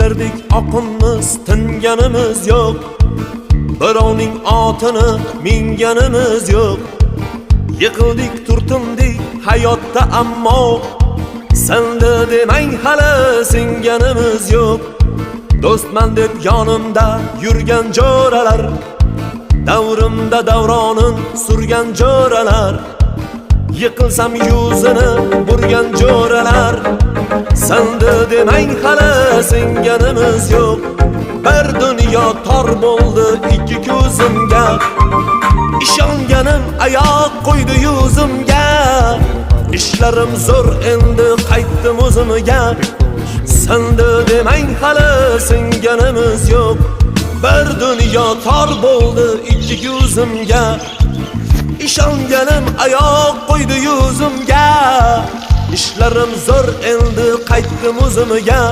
Ketardik oqimiz, tinganimiz yo'q. Birovning otini minganimiz yo'q. Yiqildik, turtindik hayotda ammo senda demang hali singanimiz yo'q. Do'stman deb yonimda yurgan jo'ralar, davrimda davronin surgan jo'ralar, yiqilsam yuzini burgan jo'ralar, senda demang hali singanimiz yo'q. Bir dunyo tor bo'ldi ikki ko'zimga, ishonganim oyoq qo'ydi yuzimga. Ishlarim zo'r endi qaytdim o'zimga, senda demang hali singanimiz yo'q. Bir dunyo tor bo'ldi ikki ko'zimga, ishonganim oyoq qo'ydi yuzimga. Ishlarim zo'r endi qaytdim o'zimga,